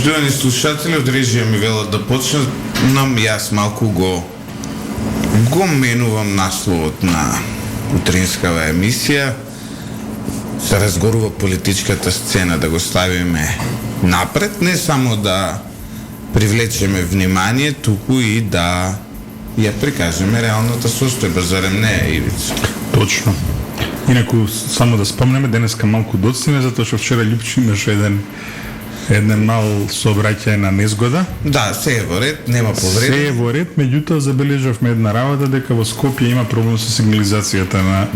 Почитувани слушатели, од режија ми велат да почнам, јас малку го менувам насловот на утринскава емисија. Се разгорува политичката сцена, да го ставиме напред, не само да привлечеме внимание, туку и да ја прикажеме реалната состојба, зарем не е, Ивица? Точно. Инаку, само да спомнеме, денеска малку доцниме, затоа што вчера Лјупчо имаше еден мал сообраќај на незгода. Да, се е во ред, нема повреди. Се е во ред, меѓутоа забележавме една работа дека во Скопје има проблем со сигнализацијата на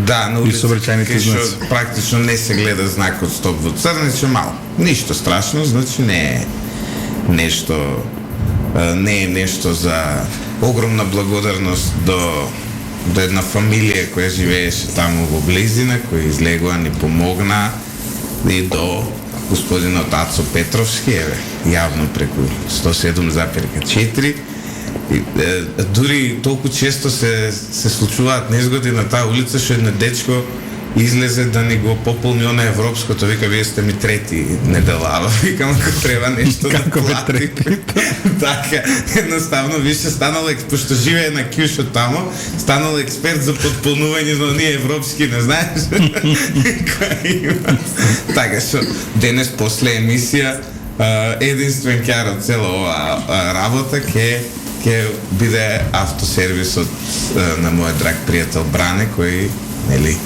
и сообраќајните знаци. Практично не се гледа знакот стоп во црниче, мало. Ништо страшно, значи не е нешто за огромна благодарност до една фамилија која живееше таму во близина, која излегува, ни помогна, и до господинот Ацо Петровски, јавно преку 107,4. Дури толку често се случуваат незгоди на таа улица, што една дечко излезе да ни го пополни она европското, вика, вие сте ми трети неделава, викам, ако треба нешто да плати. Така, едноставно, више станал, пошто живее на Кјушо тамо, станал експерт за подполнување на ние европски, не знаеш? Така, што денес после емисија, единствен ќар од цела ова работа ќе биде автосервисот на мојот драг пријател Бране, кој, нели,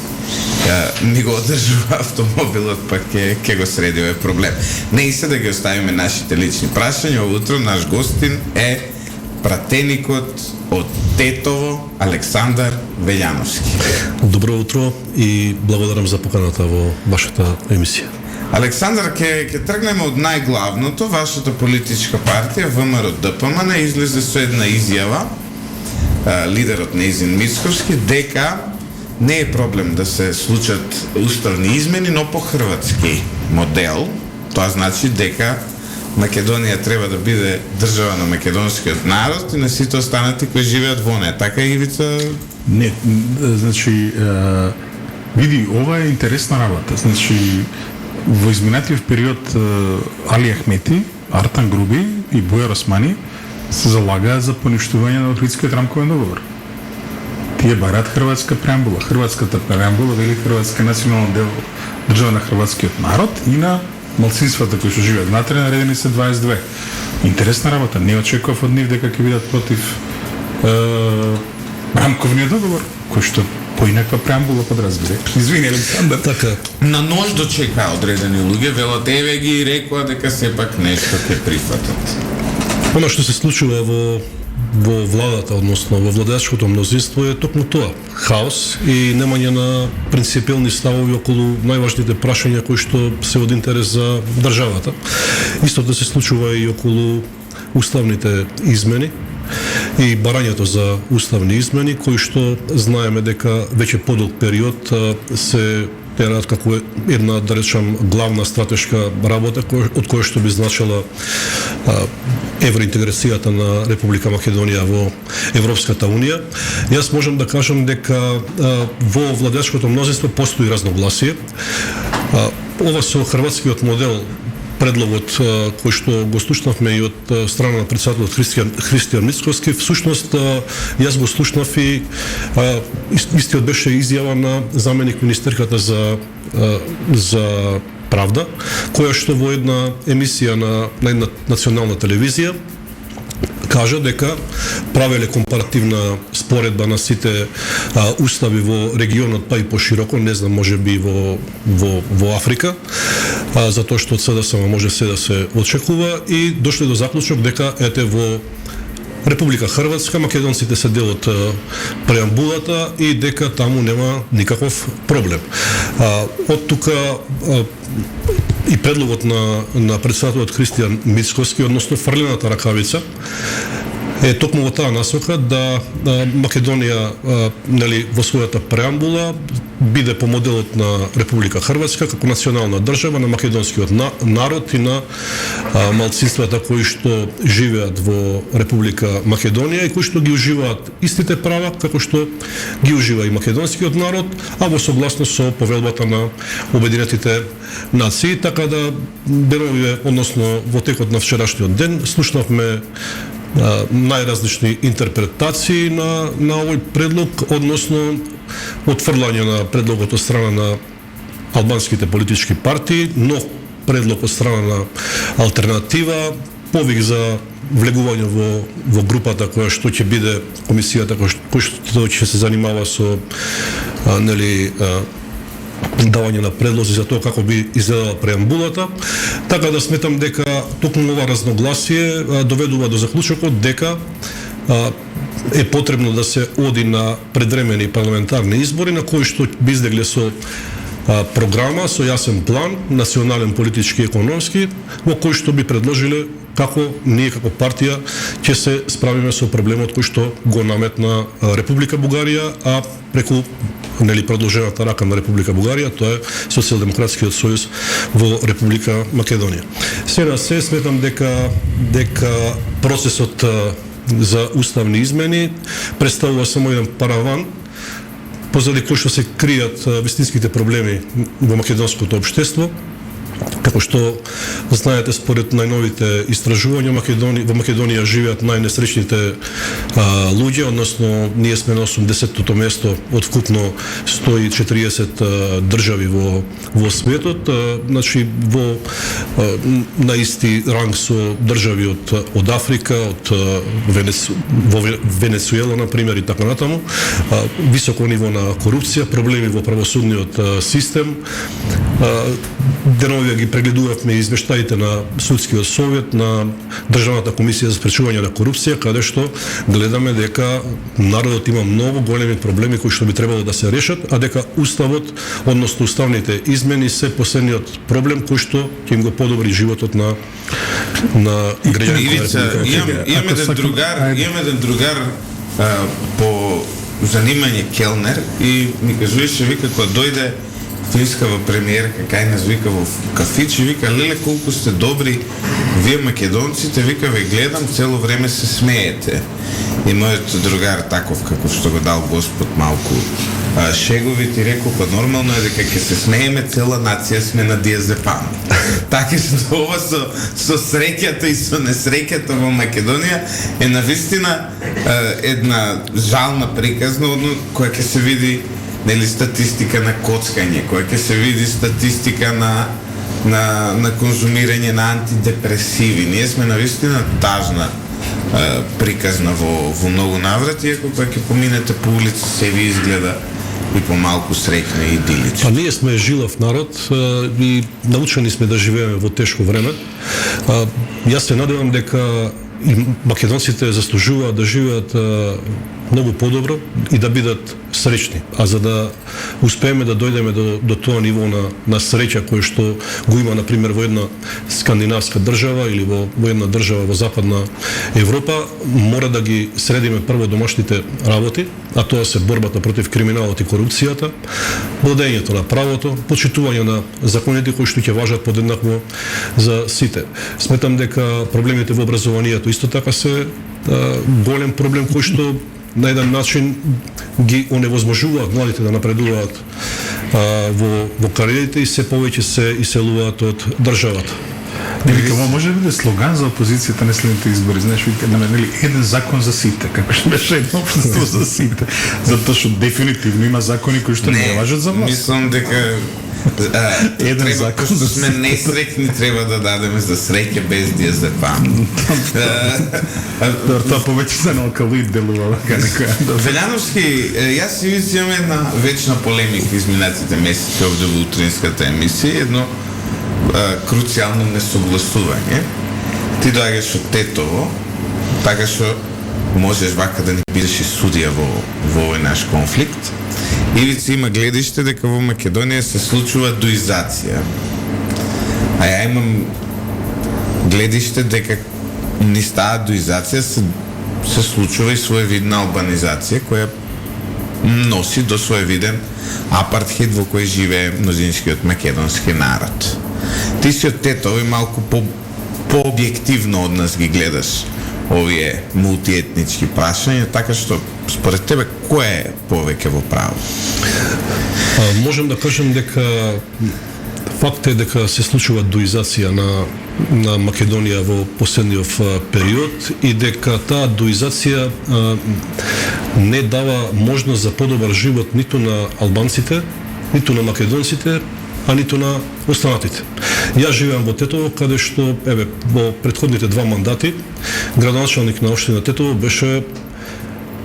ми го одржува автомобилот, па ќе го среди овој проблем. Не и се да ги оставиме нашите лични прашања. Ово утро наш гостин е пратеникот од Тетово, Александар Велјановски. Добро утро и благодарам за поканата во вашата емисија. Александар, ќе тргнеме од најглавното. Вашата политичка партија ВМРО-ДПМН излезе со една изјава, лидерот нејзин Мицковски, дека не е проблем да се случат уставни измени, но по хрватски модел. Тоа значи дека Македонија треба да биде држава на македонскиот народ и на сите останати кои живеат во неа. Така, Ивица? Не, значи, види, ова е интересна работа. Значи, во изминатиот период Али Ахмети, Артан Груби и Бојар Османи се залагаат за поништување на Охридскиот рамковен договор. Тие барат хрватска преамбула. Хрватската преамбула вели Хрватска национална држава на хрватскиот народ и на малцинствата кои што живеат внатре, наредени се 22. Интересна работа. Не очекував од нив дека ќе бидат против рамковниот договор, кој што поинаква преамбула подразбира. Извини, Александар. Така. На нож дочекаа одредени луѓе, велат еве ги и рекоа дека сепак нешто ќе прифатат. Она што се случува во владата, односно во владеачкото мнозинство, е токму тоа. Хаос и немање на принципиелни ставови околу најважните прашања кои што се од интерес за државата. Истото се случува и околу уставните измени и барањето за уставни измени, кои што знаеме дека веќе подолг период се терат како една, да речам, главна стратешка работа, од која што би значила евроинтеграцијата на Република Македонија во Европската Унија. Јас можам да кажам дека во владеачкото мнозинство постои разногласие. Ова со хрватскиот модел, предлогот кој што го слушнавме и од страна на председателот Христијан Мицковски, всушност јас го слушнав и истиот беше изјава на заменик министерката за правда, која што во една емисија на една национална телевизија кажа дека правеле компаративна споредба на сите устави во регионот, па и пошироко, не знам, може би во Африка, затоа што од СДСМ може се да се очекува, и дошле до заклучок дека ете во Република Хрватска македонците се дел од преамбулата и дека таму нема никаков проблем. Од тука и предлогот на председателот Христијан Мицковски, односно фрлената ракавица, е токму во таа насока да Македонија, нели, во својата преамбула биде по моделот на Република Хрватска како национална држава на македонскиот народ и на малцинствата кои што живеат во Република Македонија и кои што ги уживаат истите права како што ги ужива и македонскиот народ, а во согласност со повелбата на Обединетите нации. Така да деновиве, односно во текот на вчерашниот ден, слушнавме најразлични интерпретации на овој предлог, односно отфрлање на предлогот од страна на албанските политички партии, нов предлог од страна на Алтернатива, повик за влегување во групата која што ќе биде комисијата која што ќе се занимава со давање на предлози за тоа како би изгледала преамбулата. Така да сметам дека токму ова разногласие доведува до заклучокот дека е потребно да се оди на предвремени парламентарни избори на кои што би излегле со програма, со јасен план, национален, политички и економски, во кој што би предложиле како ние како партија ќе се справиме со проблемот кој што го наметна Република Бугарија, а преку продолжената рака на Република Бугарија, тоа е Социјалдемократскиот сојуз во Република Македонија. Сега се сметам дека процесот за уставни измени представува само еден параван позади кој што се кријат вистинските проблеми во македонското општество. Како што знаете, според најновите истражувања во Македонија живеат најнесреќните луѓе, односно ние сме на 80-тото место од вкупно 140 држави во светот, значи на исти ранг со држави од Африка, од Венецуела на пример и така натаму, високо ниво на корупција, проблеми во правосудниот систем. Деновиве ги прегледувавме извештаите на Судскиот совет, на Државната комисија за спречување на корупција, каде што гледаме дека народот има многу големи проблеми кои што би требало да се решат, а дека уставот, односно уставните измени се последниот проблем кој што ќе им го подобри животот на граѓаните на Република. Имам еден другар по занимање келнер и ми кажуваше, вика, кога дојде финскава премиерка, кај нас вика во кафич и вика, леле колку сте добри вие македонците, вика, ве гледам, цело време се смеете. И мојот другар таков, како што го дал Господ малку шеговит и рекол, па нормално е дека ќе се смееме, цела нација сме на диазепам. Така што ова со среќата и со несреќата во Македонија е навистина една жална приказна, која ќе се види статистика на коцкање, која ќе се види статистика на конзумирање на антидепресиви. Ние сме навистина тажна приказна во многу наврати, иако кога ќе поминете по улица се ви изгледа и помалку среќно и идилично. Па ние сме жилав народ и научени сме да живееме во тешко време. Јас се надевам дека и македонците заслужуваат да живеат многу подобро и да бидат среќни. А за да успееме да дојдеме до тоа ниво на среќа кој што го има, например, во една скандинавска држава или во една држава во Западна Европа, мора да ги средиме прво домашните работи, а тоа се борбата против криминалот и корупцијата, владењето на правото, почитување на законите кои што ќе важат подеднакво за сите. Сметам дека проблемите во образованието исто така се голем проблем кој што на еден начин ги оневозможуваат младите да напредуваат во кариерите и се повеќе се иселуваат од државата. Не вика, може да биде слоган за опозицијата на следните избори, знаеш, вика, наменили еден закон за сите, како што беше едно општество за сите, затоа што дефинитивно има закони кои што не важат за власт. Мислам дека еден закон што сме несреќни треба да дадеме за среќа без диазепам. Тоа повеќе се на алкалоид делува како некоја. Велјановски, јас си видам една вечна полемика изминатите месеци овде во утринската емисија, едно круцијално несогласување. Ти доаѓаш од Тетово, така што можеш вака да не бидеш и судија во овој наш конфликт. Ивица има гледиште дека во Македонија се случува дуизација. А ја имам гледиште дека низ таа дуизација се случува и своевидна албанизација, која носи до своевиден апартхейд во кој живее мнозинскиот македонски народ. Ти си од тето и малку по-објективно од нас ги гледаш овие мултиетнички прашања, така што според тебе кој е повеќе во право? Можем да кажем дека факт е дека се случува дуизација на Македонија во последниот период и дека таа дуизација не дава можност за подобар живот ниту на албанците, ниту на македонците, а ниту на останатите. Јас живеам во Тетово, каде што, во претходните 2 мандати, градоначалник на општина Тетово беше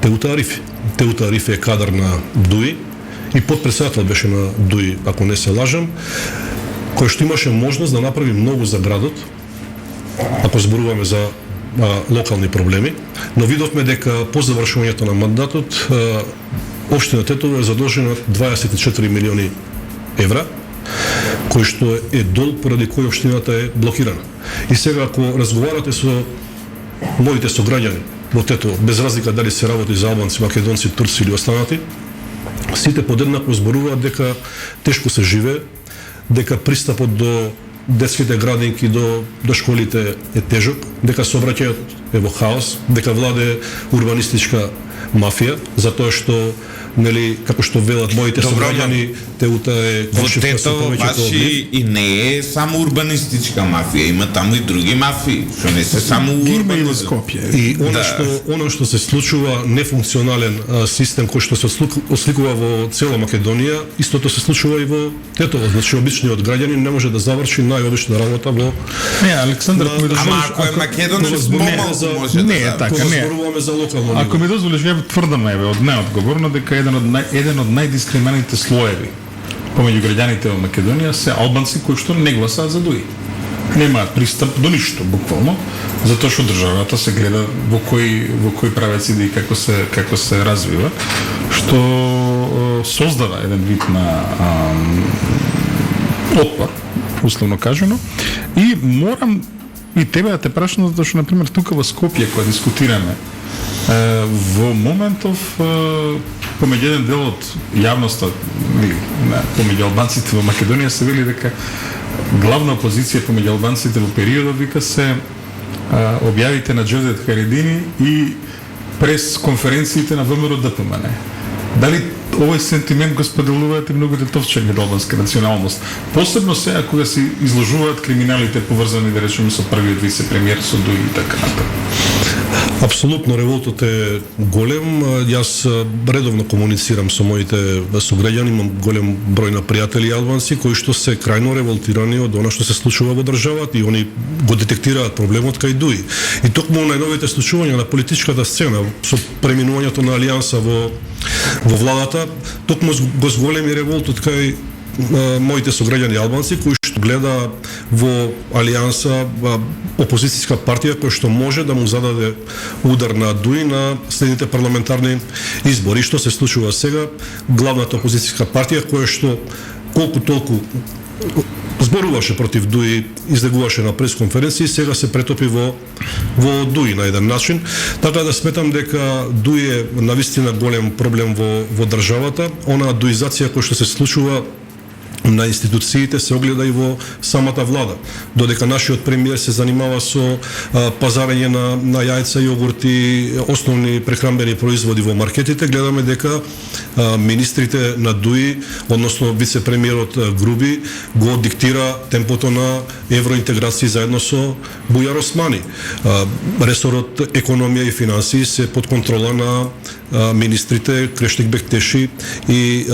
Теута Арифи. Теута Арифи е кадар на ДУИ и подпредседател беше на ДУИ, ако не се лажам, кој што имаше можност да направи многу за градот, ако зборуваме за локални проблеми, но видовме дека по завршувањето на мандатот општина Тетово е задолжена 24 милиони евра, кој што е дол поради кој општината е блокирана. И сега ако разговарате со моите сограѓани во Тетово, без разлика дали се работи за албанци, македонци, турци или останати, сите подеднакво зборуваат дека тешко се живее, дека пристапот до детските градинки, до школите е тежок, дека сообраќајот е во хаос, дека владе урбанистичка мафија, затоа што нели, како што велат моите сограѓани, Теута е комшивка со повеќето од нив. И не е само урбанистичка мафија, има таму и други мафии, што не се само урбанизм. И она што се случува нефункционален систем кој што се осликува во цела Македонија, истото се случува и во Тетово. Значи обичниот граѓанин не може да заврши најобична работа во Не, Александар, ако ми дозволиш, ако е македонец, помалку може не е така, не. Зборуваме за локално ниво. Ако ми дозволиш, ја тврдам од неодговорно дека еден од најдискриминираните слоеви помеѓу граѓаните во Македонија се албанци кои што не гласаат за ДУИ. Немаат пристап до ништо буквално, затоа што државата се гледа во кој правец иде и како се развива, што создава еден вид на отпор, условно кажано, и морам и тебе да те прашам, затоа што, например, тука во Скопје, кога дискутираме, во моментов помеѓу еден дел од јавноста, помеѓу албанците во Македонија се вели дека главна опозиција помеѓу албанците во периодот вика се објавите на Џевдет Харидини и прес конференциите на ВМРО ДПМН. Дали овој сентимент го споделуваат и многу тетовчани од албанска националност? Посебно сега кога се изложуваат криминалите поврзани, да речеме, со првиот вице-премиер, со ДУИ и така натаму. Апсолутно револтот е голем. Јас редовно комуницирам со моите сограѓани, имам голем број на пријатели албанци кои што се крајно револтирани од она што се случува во државата и они го детектираат проблемот кај ДУИ. И токму најновите случувања на политичката сцена со преминувањето на алијанса во владата, токму го зголеми револтот кај моите сограѓани албанци кои што гледа во алијанса опозицијска партија која што може да му зададе удар на ДУИ на следните парламентарни избори. Што се случува сега? Главната опозицијска партија која што колку толку зборуваше против ДУИ, излегуваше на пресконференции, сега се претопи во ДУИ на еден начин. Така да сметам дека ДУИ е навистина голем проблем во државата. Она дуизација која што се случува на институциите се огледа и во самата влада. Додека нашиот премиер се занимава со пазарење на јајца, јогурти, основни прехранбени производи во маркетите, гледаме дека министрите на ДУИ, односно вице-премиерот Груби, го диктира темпото на евроинтеграција заедно со Бујар Османи. Ресорот економија и финансии се под контрола на министрите Крештик Бектеши и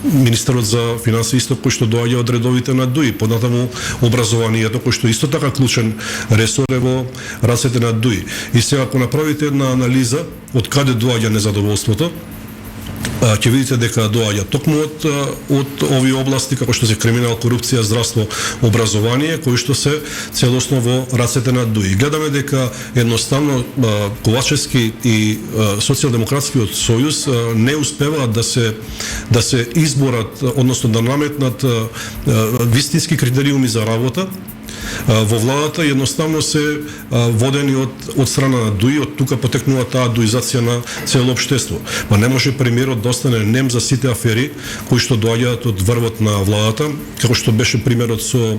министерот за финансии исто кој што доаѓа од редовите на ДУИ, понатаму образованието кој што исто така клучен ресор е во рацете на ДУИ. И сега ако направите една анализа од каде доаѓа незадоволството, ќе видите дека доаѓа токму од овие области како што се криминал, корупција, здравство, образование, кои што се целосно во рацете на ДУИ. Гледаме дека едноставно Ковачевски и Социјалдемократскиот сојуз не успеваат да се изборат, односно да наметнат вистински критериуми за работа, во владата едноставно се водени од страна на ДУИ, од тука потекнува таа дуизација на цело општество. Па не може премиерот да остане нем за сите афери кои што доаѓаат од врвот на владата, како што беше примерот со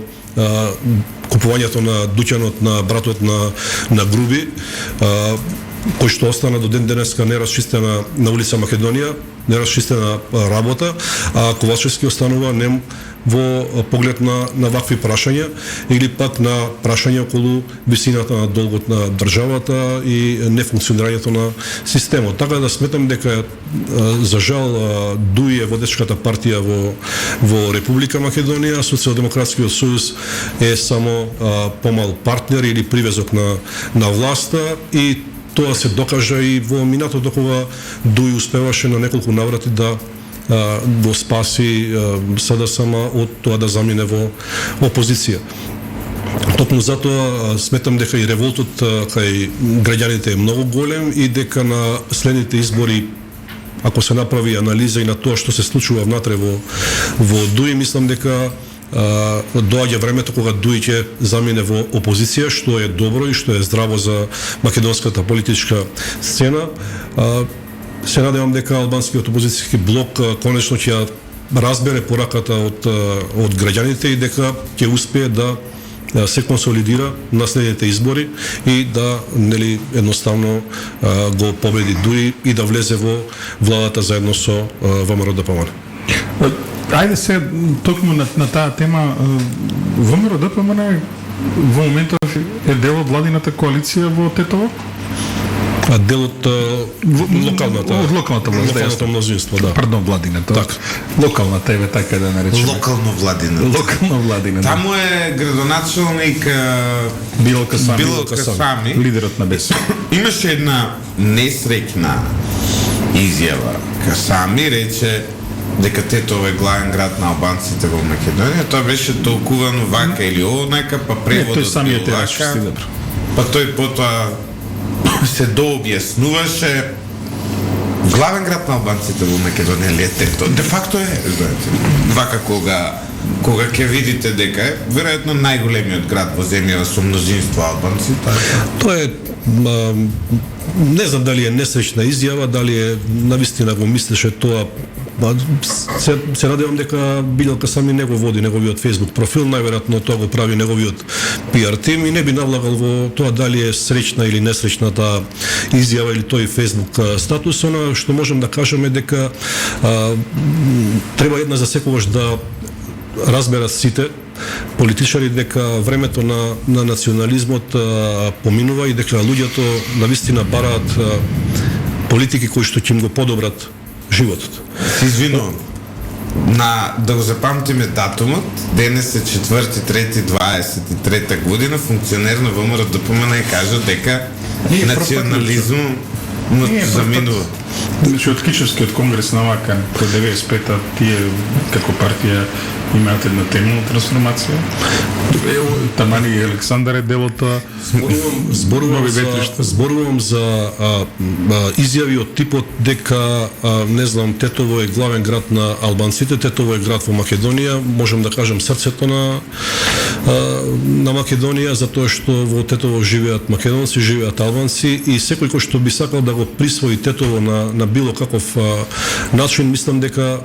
купувањето на дуќанот на братот на Груби, кој што остана до ден денеска неразчистена на улица Македонија, неразчистена работа, а Ковачевски останува нем во поглед на вакви прашања или пак на прашања околу висината на долгот на државата и нефункционирањето на системот. Така да сметам дека за жал ДУИ е водечката партија во Република Македонија, Социјалдемократскиот сојуз е само помал партнер или привезок на власта и тоа се докажа и во минатото кога ДУИ успеваше на неколку наврати да го спаси СДСМ од тоа да замине во опозиција. Токму затоа сметам дека и револтот кај граѓаните е многу голем и дека на следните избори, ако се направи анализа и на тоа што се случува внатре во ДУИ, мислам дека доаѓа времето кога ДУИ ќе замине во опозиција, што е добро и што е здраво за македонската политичка сцена. Се надевам дека албанскиот опозицијски блок конечно ќе разбере пораката од граѓаните и дека ќе успее да се консолидира на следните избори и да едноставно го победи ДУИ и да влезе во владата заедно со ВМРО ДПМН. Ајде се токму на таа тема, ВМРО ДПМН во моментов е дел од владината коалиција во Тетово? Дел од локалната власт, мнозинство, да. Пардон, владината. Так. Локалната е така да наречеме. Локално владината. Таму е градоначалник Било Касами, лидерот на БЕС. Имаше една несреќна изјава. Касами рече дека Тетово е главен град на албанците во Македонија. Тоа беше толкувано вака или онака, па преводот тој бил вака. Па тој потоа се дообјаснуваше. Главен град на албанците во Македонија ли е Тетово? Де факто е, знаете. Вака кога ќе видите дека е веројатно најголемиот град во земјава со мнозинство албанци. Тоа е не знам дали е несреќна изјава, дали е навистина го мислеше тоа. Се надевам дека Билјалка сами не го води неговиот Facebook профил, најверојатно тоа го прави неговиот PR тим и не би навлагал во тоа дали е среќна или несреќна таа изјава или тој Facebook статус. Она што можем да кажеме дека треба една за секогаш да разберат сите политичари дека времето на национализмот поминува и дека луѓето навистина бараат политики кои што ќе им го подобрат животот. Се извинувам. Да го запамтиме датумот, денес е 4.3.23 година, функционер на ВМРО ДПМН кажа дека национализмот заминува. Значи, од Кичевскиот конгрес на ВАКА по 95-та тие како партија имаат една темна трансформација. Тамани и Александар е дел од тоа. Зборувам за изјави од типот дека не знам, Тетово е главен град на албанците, Тетово е град во Македонија, можем да кажем срцето на Македонија, затоа што во Тетово живеат македонци, живеат албанци и секој кој што би сакал да го присвои Тетово на било каков начин, мислам дека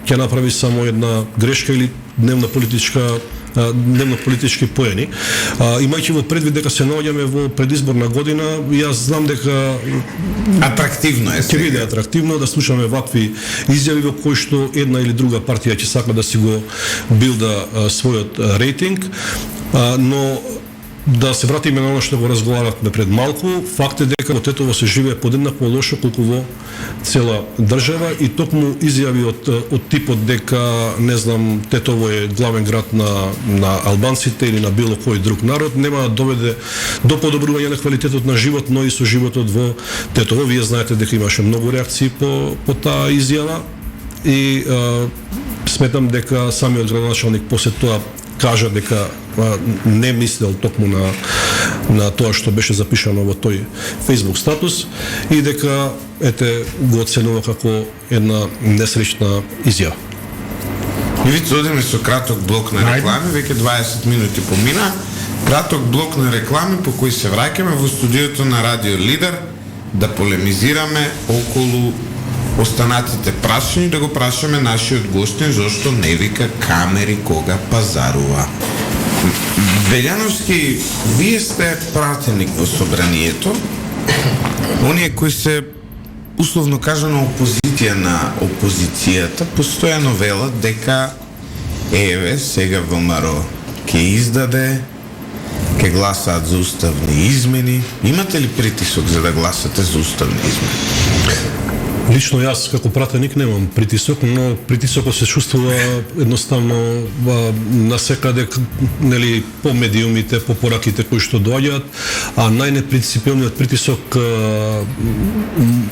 ќе направи само една грешка или дневно политички поени. Имајќи во предвид дека се наоѓаме во предизборна година, јас знам дека атрактивно е. Ќе биде атрактивно да слушаме вакви изјави во кои што една или друга партија ќе сака да си го билда својот рейтинг, но да се вратиме на оно што го разговаравме пред малку, факт е дека во Тетово се живее подеднакво лошо колку во цела држава и токму изјави од типот дека не знам Тетово е главен град на албанците или на било кој друг народ нема да доведе до подобрување на квалитетот на живот, но и со животот во Тетово. Вие знаете дека имаше многу реакции по таа изјава и сметам дека самиот градоначалник после тоа кажа дека не мислел токму на тоа што беше запишано во тој Facebook статус и дека го оценува како една несреќна изјава. И ви одиме со краток блок на реклами, веќе 20 минути помина. Краток блок на реклами по кои се враќаме во студиото на Радио Лидер да полемизираме околу останатите прашања и да го прашаме нашиот гостин зошто не вика камери кога пазарува. Велјановски, вие сте пратеник во собранието, оние кои се условно кажано опозиција на опозицијата, постојано велат дека еве сега ВМРО ќе издаде, ќе гласаат за уставни измени. Имате ли притисок за да гласате за уставни измени? Лично јас како пратеник немам притисок, но притисокот се чувствува едноставно насекаде, нели, по медиумите, по пораките кои што доаѓаат, а најнепринципиелниот притисок,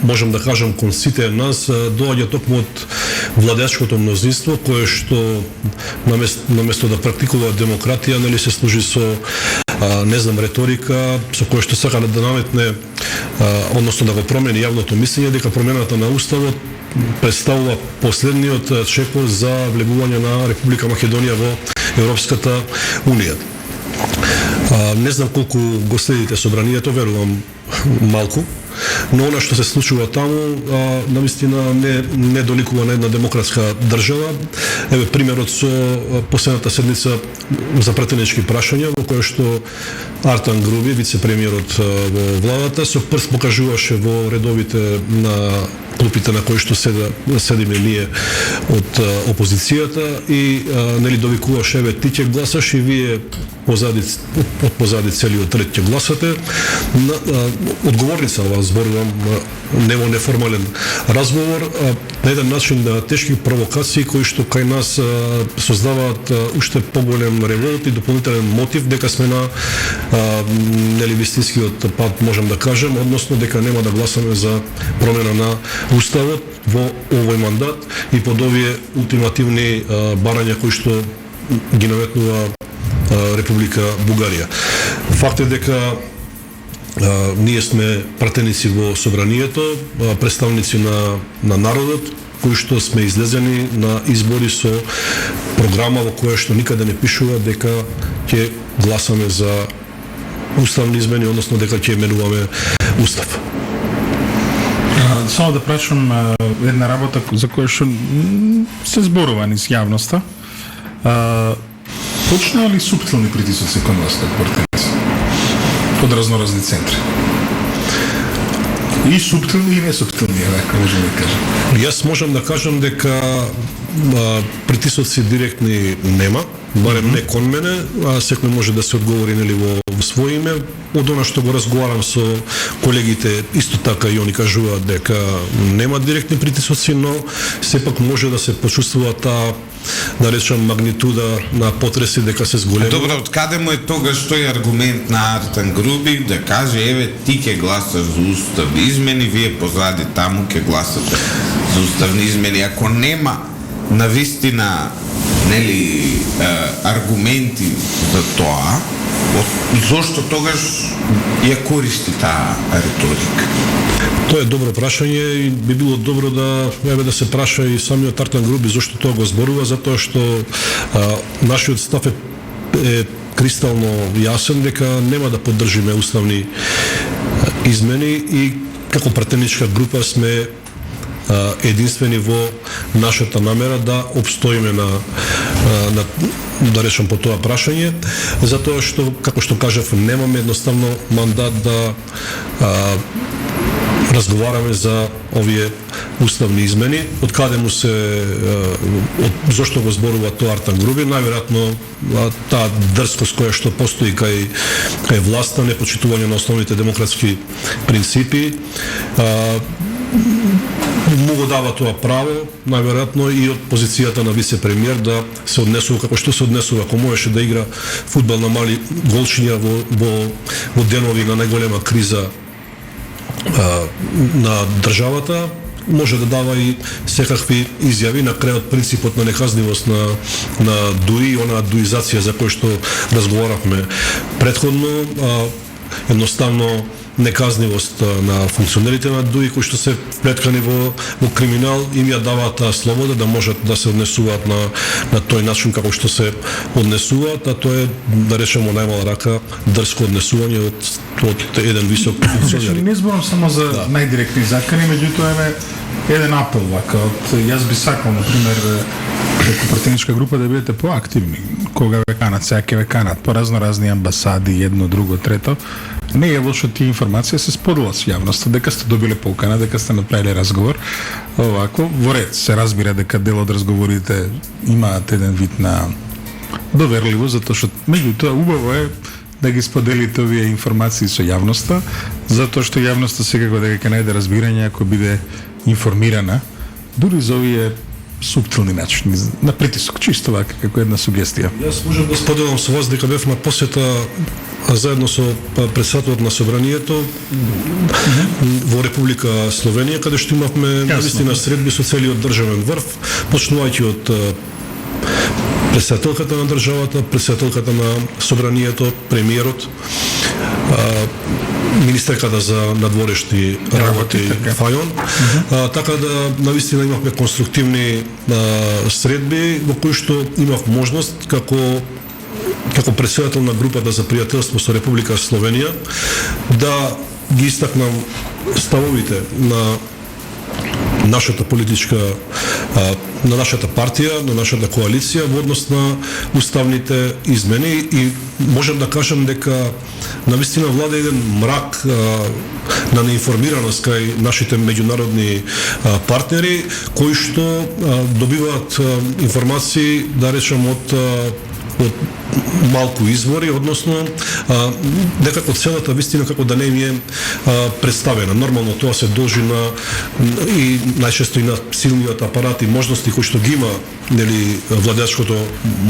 можам да кажам, кон сите нас доаѓа токму од владеачкото мнозинство, кое што наместо да практикува демократија, нели, се служи со не знам, реторика, со која што сака да наметне, односно да го промени јавното мислење, дека промената на Уставот представува последниот чекор за влегување на Република Македонија во Европската Унија. Не знам колку го следите собранието, верувам малку, но она што се случува таму, навистина не доликува на една демократска држава. Еве примерот со последната седница за пратенички прашања, во кое што Артан Груби, вице-премиерот во владата, со прст покажуваше во редовите на клупите на кои што седиме ние од опозицијата и нели довикуваше, еве ти ќе гласаш и вие позади целиот ред ќе гласате. Одговорница ова зборувам, не во неформален разговор, на еден начин на тешки провокации кои што кај нас создаваат уште поголем револт и дополнителен мотив дека сме на нели вистинскиот пат, можам да кажем, односно дека нема да гласаме за промена на Уставот во овој мандат и под овие ултимативни барања кои што ги наметнува Република Бугарија. Факт е дека ние сме пратеници во собранието, представници на народот, кои што сме излезени на избори со програма во која што никаде не пишува дека ќе гласаме за уставни измени, односно дека ќе менуваме Устав. Само да прашам една работа за која што се зборува низ јавноста. Почнаа ли суптилни притисоци кон вас како пратеници од разноразни центри? И суптилни и несуптилни, ако можем да кажем. Јас можам да кажам дека притисоци директни нема, барем не кон мене, а секој може да се одговори нели во своје име. Од она што го разговарам со колегите, исто така и они кажуваат дека нема директни притисоци, но сепак може да се почувствува таа, да речам, магнитуда на потреси дека се зголемува. Добро, од каде му е тогаш тој аргумент на Артан Груби да каже еве ти ќе гласаш за уставни измени, вие позади таму ќе гласате за уставни измени, ако нема навистина нели аргументи за тоа, зошто тогаш ја користи таа риторика? Тоа е добро прашање и би било добро да се праша и самиот Артан Груби зошто тоа го зборува, затоа што нашиот став е кристално јасен дека нема да поддржиме уставни измени и како пратеничка група сме единствени во нашата намера да обстоиме на да речам по тоа прашање, затоа што, како што кажав, немаме едноставно мандат да разговараме за овие уставни измени. Од каде му се зошто го зборува тоа Артан Груби? Најверојатно таа дрскост која што постои кај власта, непочитување на основните демократски принципи, му го дава тоа право, најверојатно и од позицијата на вице-премиер да се однесува како што се однесува, ако можеше да игра фудбал на мали голчиња во денови на најголема криза на државата, може да дава и секакви изјави. На крајот принципот на неказнивост на дуи, онаа дуизација за која што разговаравме претходно, едноставно неказнивост на функционерите на ДУИ кои што се вплеткани во криминал, им ја даваат таа слобода да можат да се однесуваат на тој начин како што се однесуваат, а тоа е, да речеме, најмала рака дрско однесување од еден висок функционер. Не зборам само за најдиректни закани, меѓутоа е еден апел вака. Јас би сакал, например, како пратеничка група да бидете поактивни. Кога ве канат, сега ќе ве канат по разни амбасади, едно, друго, трето. Не е лошо тие информации се споделат со јавноста, дека сте добиле покана, дека сте направиле разговор. Овако, во ред се разбира дека дел од разговорите имаат еден вид на доверливост, затоа што меѓутоа убаво е да ги споделите овие информации со јавноста, затоа што јавноста секако дека ќе најде разбирање ако биде информирана, дури за овие суптилни начини на притисок, чисто вака како една сугестија. Јас можам да споделам со вас дека бев на посета заедно со председателот на собранието во Република Словенија, каде што имавме навистина средби со целиот државен врв, почнувајќи од председателката на државата, председателката на собранието, премиерот, министерката за надворешни работи Фајон. Така да навистина имавме конструктивни средби во кои што имав можност како председател на групата за пријателство со Република Словенија да ги истакнам ставовите на нашата политичка, на нашата партија, на нашата коалиција во однос на уставните измени и можам да кажам дека навистина влада еден мрак на неинформираност кај нашите меѓународни партнери кои што добиваат информации, да речем, од малку извори, односно некако целата вистина како да не ми е представена. Нормално тоа се должи на и најчесто и на силниот апарат и можности кои што ги има, нели, владеачкото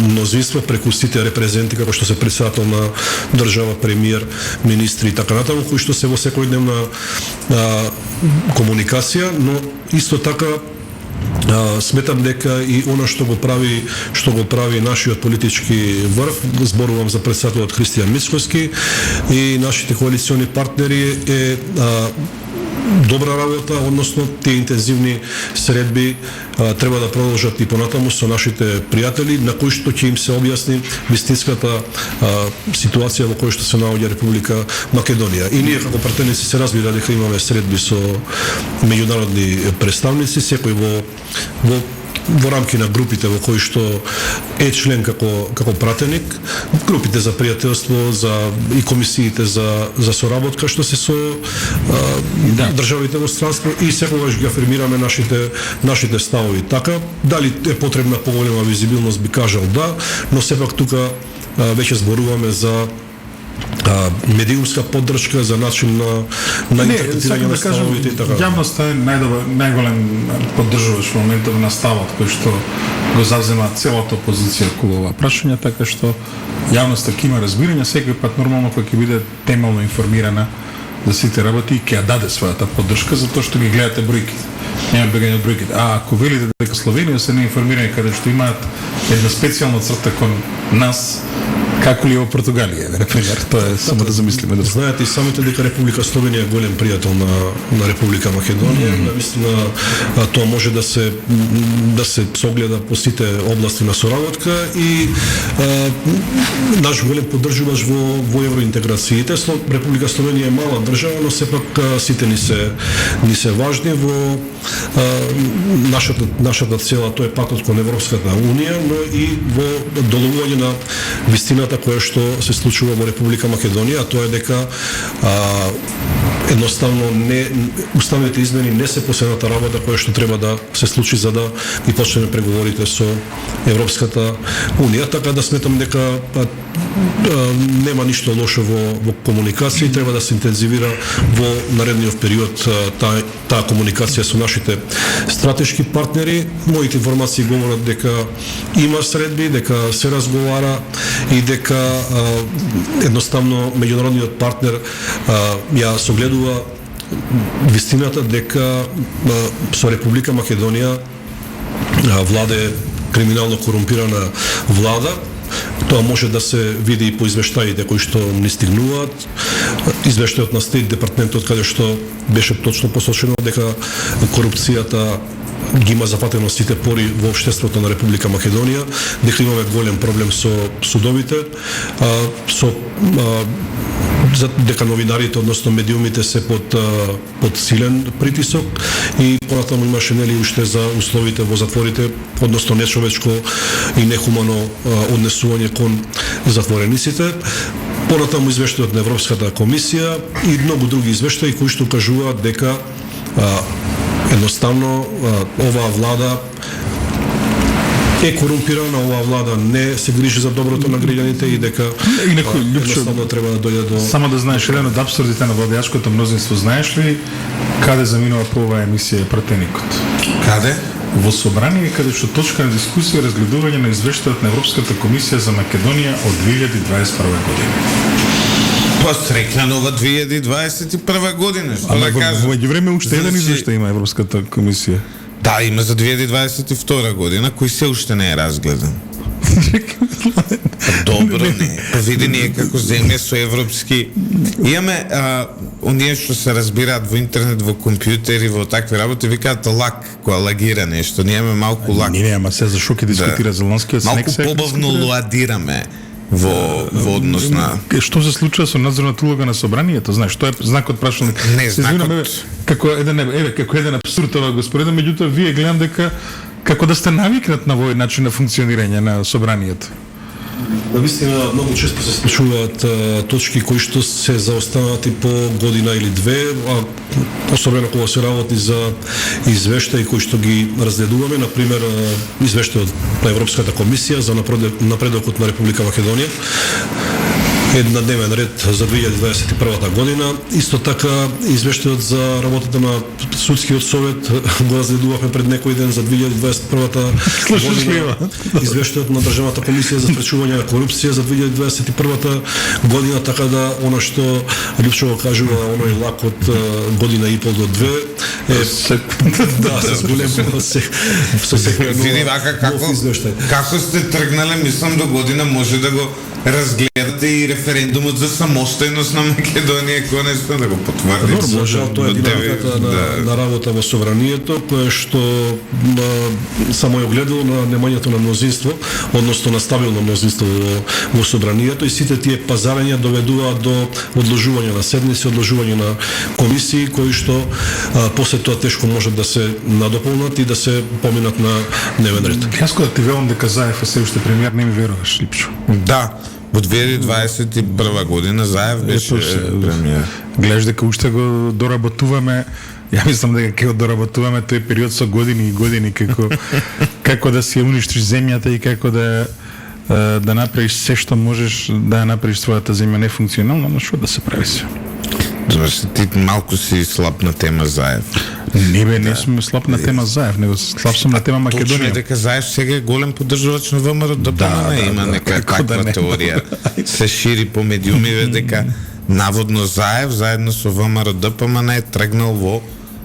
мнозинство преку сите репрезенти како што се председател на држава, премиер, министри и така натаму, кои што се во секојдневна комуникација, но исто така сметам дека и она што го прави нашиот политички врв, зборувам за председателот Христијан Мицкоски и нашите коалициони партнери, е добра работа, односно тие интензивни средби треба да продолжат и понатаму со нашите пријатели, на кои што ќе им се објасни вистинската ситуација во која што се наоѓа Република Македонија. И ние како пратеници се разбира дека имаме средби со меѓународни представници, секој во рамки на групите во кои што е член како пратеник, групите за пријателство, и комисиите за соработка што се со државите во странство, и секогаш ги афирмираме нашите ставови. Така, дали е потребна поголема визибилност, би кажал да, но сепак тука веќе зборуваме за медиумска поддршка, за начин на интерпретирање на ставовите и така. Јавноста е најголем поддржуваш во моментов на ставот кој што го завзема целата опозиција околу ова прашање, така што јавноста ќе има разбирање, секој пат нормално кој ќе биде темелно информирана за сите работи и ќе ја даде својата поддршка, затоа што ги гледате бројките. Нема бегање од бројките. А ако велите дека Словенија се неинформирани, каде што имаат една специјална црта кон нас, како ли во Португалија, например, тоа е само да замислиме. Знаете и самите дека Република Словенија е голем пријател на Република Македонија. Навистина тоа може да се согледа по сите области на соработка и наш голем поддржуваш во евроинтеграциите. Република Словенија е мала држава, но сепак сите ни се важни во нашата цела, тоа е патот кон Европската унија, но и во доловување на вистината која што се случува во Република Македонија, а тоа е дека едноставно уставните измени не се последната работа која што треба да се случи за да ги почнеме преговорите со Европската унија, така да сметам дека нема ништо лошо во комуникација и треба да се интензивира во наредниот период таа комуникација со нашите стратешки партнери. Моите информации говорат дека има средби, дека се разговара и дека едноставно меѓународниот партнер ја согледува вистината дека со Република Македонија владе криминално корумпирана влада Тоа може да се види и по извештаите кои што ни стигнуваат. Извештајот на Стейт департаментот каде што беше точно посочено дека корупцијата ги има зафатено сите пори во општеството на Република Македонија, дека имаме голем проблем со судовите, дека новинарите, односно медиумите се под силен притисок и понатаму имаше нели уште за условите во затворите, односно нечовечко и нехумано однесување кон затворениците. Понатаму извештајот на Европската комисија и многу други извештаи кои што кажуваат дека едноставно оваа влада е корумпирана, оваа влада не се грижи за доброто на граѓаните и дека И некој едноставно треба да дојде до... Само да знаеш, еден од апсурдите на владеачкото мнозинство, знаеш ли каде заминува по оваа емисија пратеникот? Каде? Во собрание каде што точка на дискусија и разгледување на извештајот на Европската комисија за Македонија од 2021 година. Па среќна нова 2021 година, што да Во кажам. меѓувреме уште еден Значи, извештај има Европската комисија. Да, има за 2022 година, кој се уште не е разгледан. Добро, не. Па види ние како земја со европски... Имаме оние што се разбираат во интернет, во компјутери, во такви работи, викаат лак, која лагира нешто. Ние имаме малку лак. Не, ама се за шоки дискутира Зеленскиот снег. Малку побавно ладираме во однос на... Што се случува со надзорната улога на собранието? Знаеш, тоа е знакот прашалник. Не, знакот... Како еден абсурд ова господина, меѓутоа вие гледам дека како да сте навикнат на овој начин на функционирање на собранието. Навистина, многу често се случуваат точки кои што се заостанати по година или две, особено кога се работи за извештаи кои што ги разгледуваме, например извештајот на Европската комисија за напредокот на Република Македонија, на дневен ред за 2021 година. Исто така извештајот за работата на судскиот совет го разгледувавме пред некој ден за 2021 година. Извештајот на Државната комисија за спречување на корупција за 2021 година, така да она што Лјупчево кажува, оној лак од година и пол до две е да, с голем со секој Види вака како сте тргнале, мислам до година може да го разгледате и референдумот за самостојност на Македонија, конечно да го потврди. Жал, тоа е динамиката на работа во собранието, кое што само е огледало на немањето на мнозинство, односно на стабилно мнозинство во собранието, и сите тие пазарења доведуваат до одложување на седници, одложување на комисии, кои што после тоа тешко можат да се надополнат и да се поминат на дневен ред. Јас кога ти велам дека Заев е се уште премиер, не ми веруваш, Липчо. Да, во 2021 година Заев беше премиер. Гледаш дека уште го доработуваме. Ја мислам дека ќе го доработуваме тој период со години и години како да си ја уништиш земјата и како да направиш се што можеш да ја направиш својата земја нефункционална, но што да се прави се. Значи ти малку си слаб на тема Заев. Не сум слаб на тема Заев, него слаб сум на тема Македонија. Точно е дека Заев сега е голем поддржувач на ВМРО ДПМН, има нека таква теорија. Се шири по медиумиве дека наводно Заев заедно со ВМРО ДПМН е тргнал во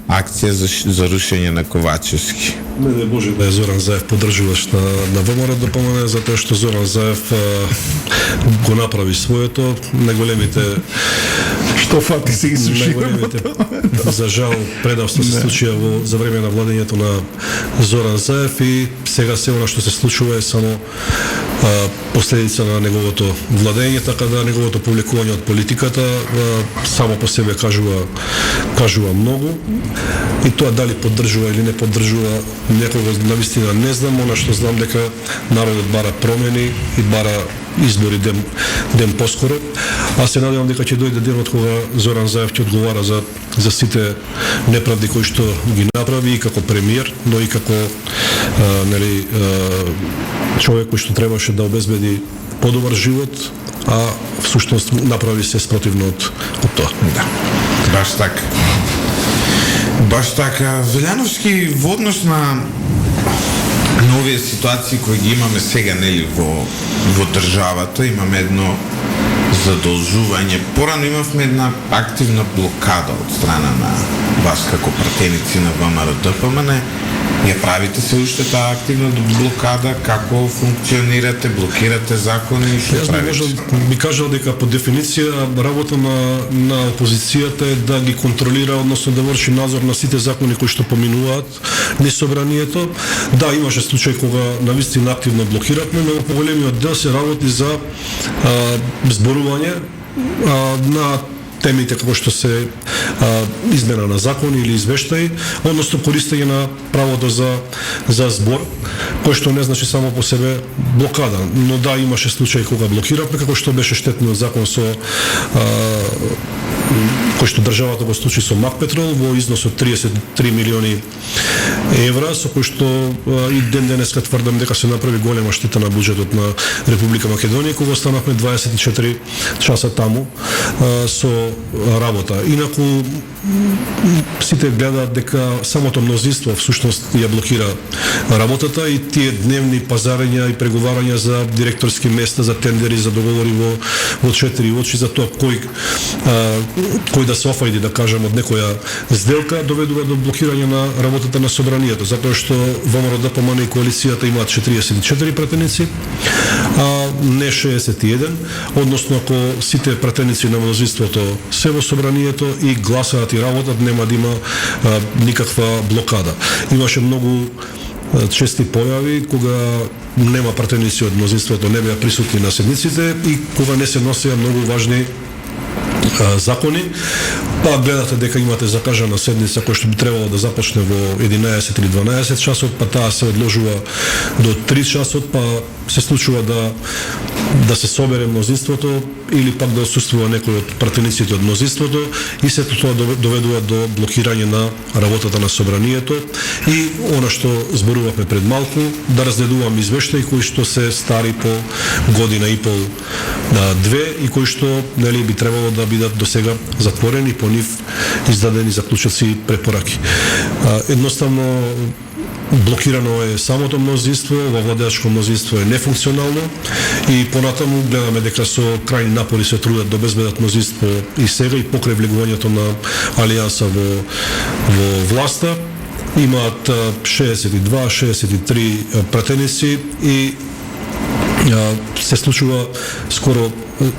акција за рушење на Ковачевски. Не дај Боже да е Зоран Заев поддржувач на ВМРО ДПМН, затоа што Зоран Заев го направи своето, најголемите што факти се ги сушија. За жал предавство се случија за време на владењето на Зоран Заев и сега се она што се случува е само последица на неговото владење, така да неговото повлекување од политиката само по себе кажува многу. И тоа дали поддржува или не поддржува некого навистина не знам, она што знам дека народот бара промени и бара избори ден поскоро. Аз се надевам дека ќе дојде денот кога Зоран Заев ќе одговара за сите неправди кои што ги направи и како премиер, но и како човек кој што требаше да обезбеди подобар живот, а всушност направи се спротивно од тоа. Да. Баш така. Велјановски, во однос на овие ситуации кои ги имаме сега, нели, во државата, имаме едно задолжување. Порано имавме една активна блокада од страна на вас како пратеници на ВМРО-ДПМН. Ја правите се уште таа активна блокада, како функционирате, блокирате закони и што Јас правите? би кажал дека по дефиниција работа на опозицијата е да ги контролира, односно да врши надзор на сите закони кои што поминуваат низ собранието. Да, имаше случај кога навистина активно блокиратме, но поголемиот дел се работи за зборување на темите како што се измена на закони или извештаи, односно користење на правото за збор, кој што не значи само по себе блокада. Но да, имаше случаи кога блокиравме, како што беше штетниот закон со кој што државата го случи со Макпетрол во износ од 33 милиони евра, со кој што и ден денеска тврдам дека се направи голема штета на буџетот на Република Македонија, кога останавме 24 часа таму со работа. Инаку сите гледаат дека самото мнозинство всушност ја блокира работата и тие дневни пазарења и преговарања за директорски места, за тендери, за договори во четири очи за тоа кој да се офајди, да кажем, од некоја сделка, доведува до блокирање на работата на собранието, затоа што ВМРО-ДПМН и коалицијата имаат 44 пратеници, а не 61, односно ако сите пратеници на мнозинството се во собранието и гласаат и работат, нема да има никаква блокада. Имаше многу чести појави кога нема пратеници од мнозинството, не беа присутни на седниците и кога не се носеа многу важни закони, па гледате дека имате закажана седница која што би требало да започне во 11 или 12 часот, па таа се одложува до 3 часот, па се случува да се собере мнозинството или пак да отсуствува некој од пратениците од мнозинството и сето тоа доведува до блокирање на работата на собранието и она што зборувавме пред малку, да разгледувам извештаи кои што се стари по година и пол, две и кои што нели би требало да бидат досега затворени, по нив издадени заклучоци и препораки. Едноставно блокирано е самото мнозинство, во владеачко мнозинство е нефункционално и понатаму гледаме дека со крајни напори се трудат да обезбедат мнозинство и сега и покрај влегувањето на Алијанса во власта. Имаат 62-63 пратеници и се случува скоро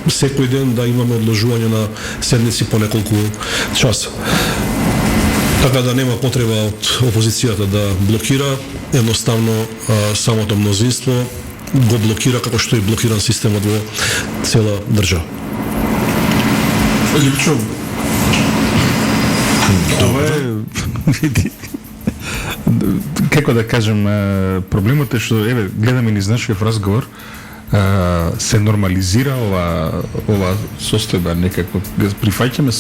секој ден да имаме одложување на седници по неколку часа. Така да нема потреба од опозицијата да блокира, едноставно самото мнозинство го блокира како што е блокиран системот во цела држава. Липчо, ова е како да кажем, проблемот е што еве гледаме низ нашиот разговор се нормализира ова состојба некако. Прифаќаме,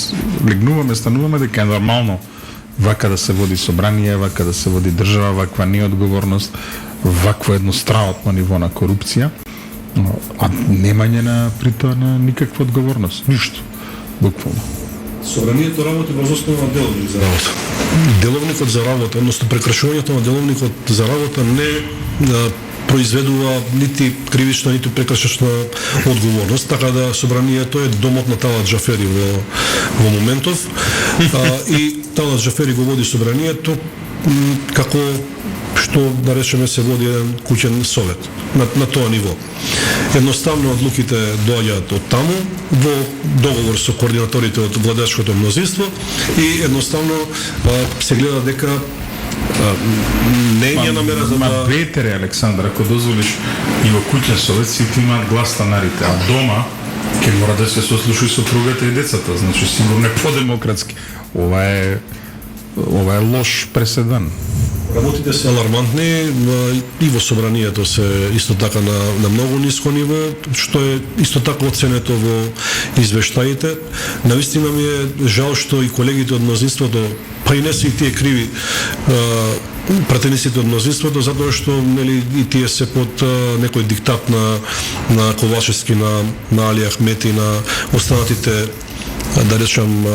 легнуваме, стануваме дека е нормално вака да се води собрание, вака да се води држава, ваква неодговорност, вакво едностранно ниво на корупција, а немање на притоа на никаква одговорност, ништо, буквално. Собранието работи во основа на деловник за работа. Деловникот за работа, односно прекршувањето на деловникот за работа не произведува нити кривична, нити прекршачна одговорност, така да собранието е домот на Талат Џафери во моментов и Талат Џафери го води собранието како што, да речеме, се води еден куќен совет на тоа ниво. Едноставно одлуките доаѓаат од таму во договор со координаторите од владеачкото мнозинство и едноставно се гледа дека не е намера за да... Петере, Александр, ако дозволиш, и во куќен совет сите имаат глас станарите, а дома ќе мора да се сослуши сопругата и децата, значи сигурно е подемократски. Ова е лош преседан. Работите се алармантни и во собранието се исто така на многу ниско ниво, што е исто така оценето во извештаите. Навистина ми е жал што и колегите од мнозинството, па и не се и тие криви пратениците од мнозинството, затоа што нели и тие се под некој диктат на Ковачевски, на Али Ахмети, на останатите, да речам,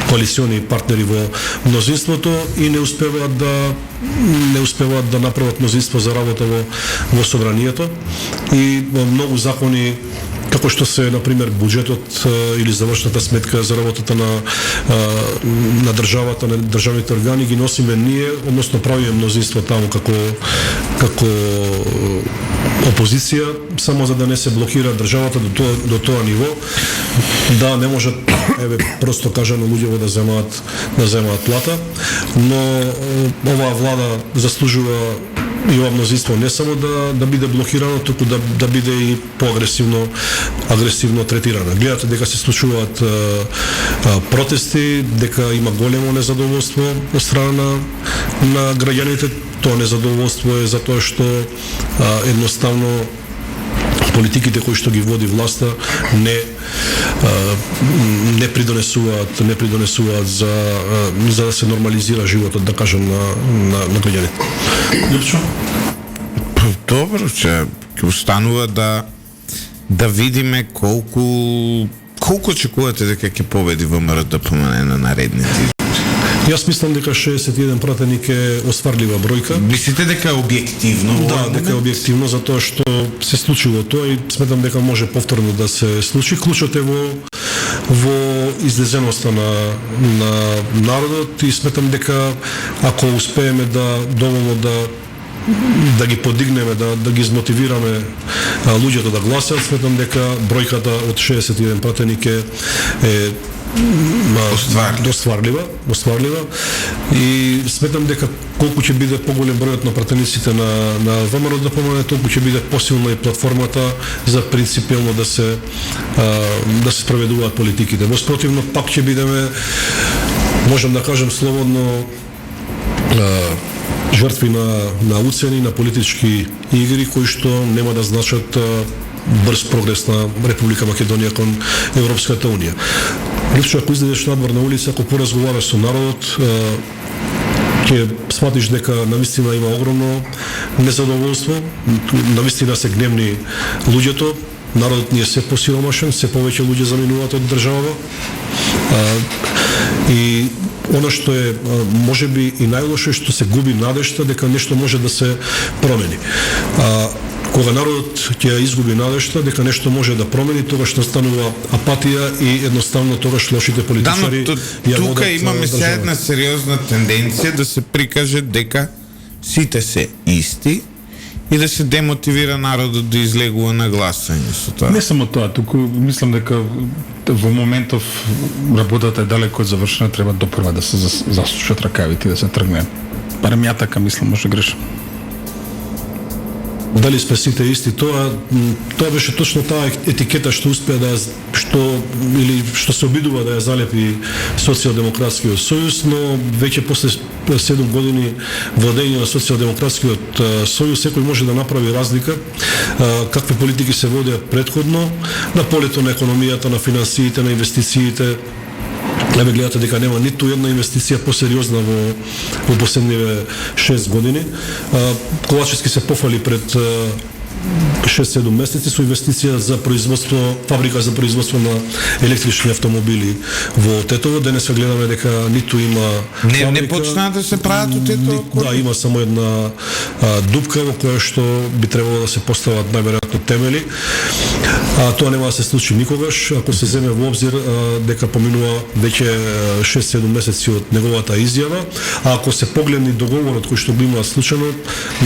коалициони партнери во мнозинството и не успеваат да направат мнозинство за работа во собранието и многу закони како што се на пример буџетот или завршната сметка за работата на државата, на државните органи ги носиме ние, односно правиме мнозинство таму како опозиција, само за да не се блокира државата до тоа ниво, да не можат, просто кажано, луѓето да земаат плата, но оваа влада заслужува и ова мнозинство не само да биде блокирано, туку да биде и агресивно третирано. Гледате дека се случуваат протести, дека има големо незадоволство од страна на граѓаните. Тоа незадоволство е затоа што едноставно политиките кои што ги води власта не придонесуваат за да се нормализира животот, да кажем, на граѓаните. Добро, че останува да видиме колку очекувате дека ќе победи ВМРО ДПМНЕ на наредните избори. Јас мислам дека 61 пратеник е остварлива бројка. Мислите дека е објективно? Да, дека е објективно, затоа што се случило тоа и сметам дека може повторно да се случи. Клучот е во излезеноста на народот и сметам дека ако успееме доволно да ги подигнеме, да ги измотивираме луѓето да гласат, сметам дека бројката од 61 пратеник е остварлива и сметам дека колку ќе биде поголем бројот на пратениците на ВМРО ДПМНЕ, толку ќе биде посилна и платформата за принципиелно да се спроведуваат политиките. Во спротивно пак ќе бидеме, можам да кажем слободно, жртви на уцени, на политички игри кои што нема да значат брз прогрес на Република Македонија кон Европската Унија. Лично ако излезеш надвор на улица, ако поразговараш со народот, ќе сватиш дека навистина има огромно незадоволство, навистина се гневни луѓето, народот ни е се посиломашен, се повеќе луѓе заминуваат од држава. И она што е можеби и најлошо е што се губи надежта дека нешто може да се промени. Кога народот ќе изгуби надежта дека нешто може да промени, тогаш настанува апатија и едноставно тогаш лошите политичари ја водат. Тука имаме се една сериозна тенденција да се прикаже дека сите се исти и да се демотивира народот да излегува на гласање со тоа. Не само тоа, туку мислам дека во моментов работата е далеко од завршена, треба допрва да се засушат ракавите и да се тргне. Барем ја така мислам, може грешам. Дали сме сите исти, тоа беше точно таа етикета што успеа што се обидува да ја залепи Социјалдемократскиот сојуз, но веќе после 7 години владење на Социјалдемократскиот сојуз секој може да направи разлика какви политики се водеа претходно на полето на економијата, на финансиите, на инвестициите. Гледате дека нема ниту една инвестиција посериозна во последниве 6 години. Ковачевски се пофали пред 6-7 месеци со инвестиција за фабрика за производство на електрични автомобили во Тетово. Денес гледаме дека ниту има фабрика. Не почна да се прават од Тетово? Да, има само една дупка во која што би требало да се постават најверојатно темели. Тоа нема да се случи никогаш, ако се земе во обзир дека поминува веќе 6-7 месеци од неговата изјава, а ако се погледне договорот кој што го има случено,